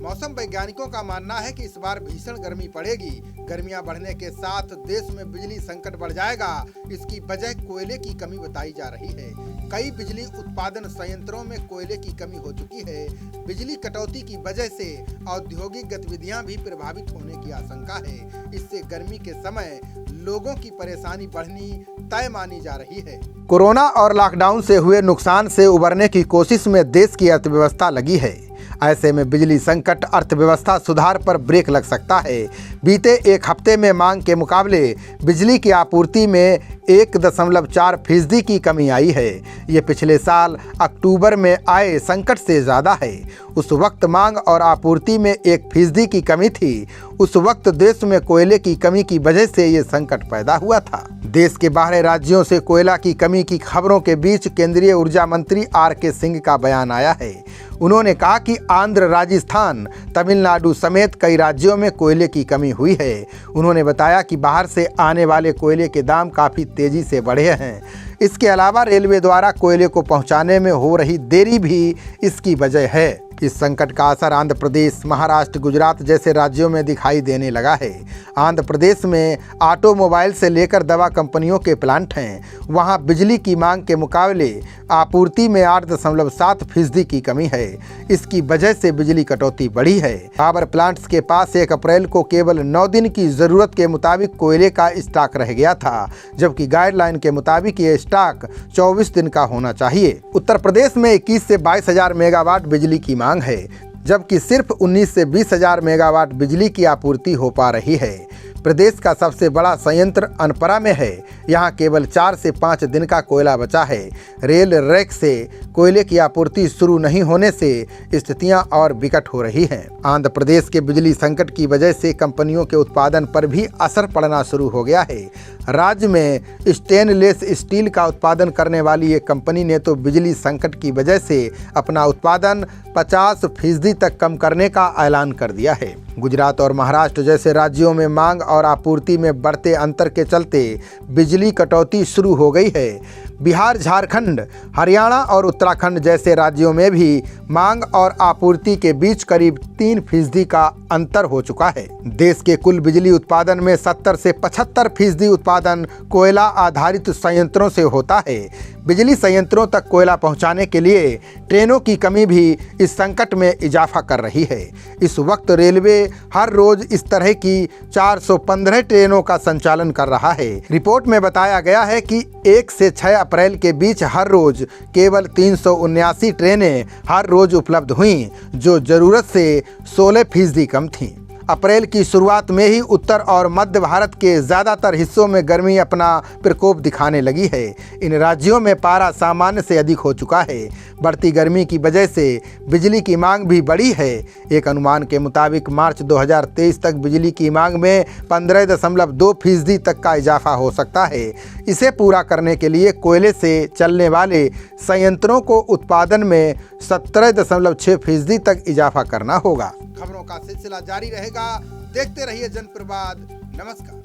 मौसम वैज्ञानिकों का मानना है कि इस बार भीषण गर्मी पड़ेगी। गर्मियां बढ़ने के साथ देश में बिजली संकट बढ़ जाएगा। इसकी वजह कोयले की कमी बताई जा रही है। कई बिजली उत्पादन संयंत्रों में कोयले की कमी हो चुकी है। बिजली कटौती की वजह से औद्योगिक गतिविधियां भी प्रभावित होने की आशंका है। इससे गर्मी के समय लोगों की परेशानी बढ़नी तय मानी जा रही है। कोरोना और लॉकडाउन से हुए नुकसान से उबरने की कोशिश में देश की अर्थव्यवस्था लगी है। ऐसे में बिजली संकट अर्थव्यवस्था सुधार पर ब्रेक लग सकता है। बीते एक हफ्ते में मांग के मुकाबले बिजली की आपूर्ति में 1.4% की कमी आई है। ये पिछले साल अक्टूबर में आए संकट से ज़्यादा है। उस वक्त मांग और आपूर्ति में 1% की कमी थी। उस वक्त देश में कोयले की कमी की वजह से ये संकट पैदा हुआ था। देश के बाहरी राज्यों से कोयला की कमी की खबरों के बीच केंद्रीय ऊर्जा मंत्री आर.के. सिंह का बयान आया है। उन्होंने कहा कि आंध्र, राजस्थान, तमिलनाडु समेत कई राज्यों में कोयले की कमी हुई है। उन्होंने बताया कि बाहर से आने वाले कोयले के दाम काफ़ी तेज़ी से बढ़े हैं। इसके अलावा रेलवे द्वारा कोयले को पहुंचाने में हो रही देरी भी इसकी वजह है। इस संकट का असर आंध्र प्रदेश, महाराष्ट्र, गुजरात जैसे राज्यों में दिखाई देने लगा है। आंध्र प्रदेश में ऑटोमोबाइल से लेकर दवा कंपनियों के प्लांट हैं। वहां बिजली की मांग के मुकाबले आपूर्ति में 8.7% की कमी है। इसकी वजह से बिजली कटौती बढ़ी है। पावर प्लांट्स के पास 1 अप्रैल को केवल 9 दिन की ज़रूरत के मुताबिक कोयले का स्टॉक रह गया था, जबकि गाइडलाइन के मुताबिक ये स्टॉक 24 दिन का होना चाहिए। उत्तर प्रदेश में 21 से 22 हज़ार मेगावाट बिजली की मांग है, जबकि सिर्फ 19 से 20 हज़ार मेगावाट बिजली की आपूर्ति हो पा रही है। प्रदेश का सबसे बड़ा संयंत्र अनपरा में है। यहाँ केवल 4 से 5 दिन का कोयला बचा है। रेल रैक से कोयले की आपूर्ति शुरू नहीं होने से स्थितियाँ और विकट हो रही हैं। आंध्र प्रदेश के बिजली संकट की वजह से कंपनियों के उत्पादन पर भी असर पड़ना शुरू हो गया है। राज्य में स्टेनलेस स्टील का उत्पादन करने वाली एक कंपनी ने तो बिजली संकट की वजह से अपना उत्पादन 50% तक कम करने का ऐलान कर दिया है। गुजरात और महाराष्ट्र जैसे राज्यों में मांग और आपूर्ति में बढ़ते अंतर के चलते बिजली कटौती शुरू हो गई है। बिहार, झारखंड, हरियाणा और उत्तराखंड जैसे राज्यों में भी मांग और आपूर्ति के बीच करीब 3% का अंतर हो चुका है। देश के कुल बिजली उत्पादन में 70 से 75% उत्पादन कोयला आधारित संयंत्रों से होता है। बिजली संयंत्रों तक कोयला पहुंचाने के लिए ट्रेनों की कमी भी इस संकट में इजाफा कर रही है। इस वक्त रेलवे हर रोज इस तरह की 415 ट्रेनों का संचालन कर रहा है। रिपोर्ट में बताया गया है कि 1 से 6 अप्रैल के बीच हर रोज केवल 379 ट्रेनें हर रोज उपलब्ध हुईं, जो जरूरत से 16% कम थीं। अप्रैल की शुरुआत में ही उत्तर और मध्य भारत के ज़्यादातर हिस्सों में गर्मी अपना प्रकोप दिखाने लगी है। इन राज्यों में पारा सामान्य से अधिक हो चुका है। बढ़ती गर्मी की वजह से बिजली की मांग भी बढ़ी है। एक अनुमान के मुताबिक मार्च 2023 तक बिजली की मांग में 15.2% तक का इजाफा हो सकता है। इसे पूरा करने के लिए कोयले से चलने वाले संयंत्रों को उत्पादन में 17.6% तक इजाफा करना होगा। खबरों का सिलसिला जारी रहेगा। देखते रहिए जनप्रवाद। नमस्कार।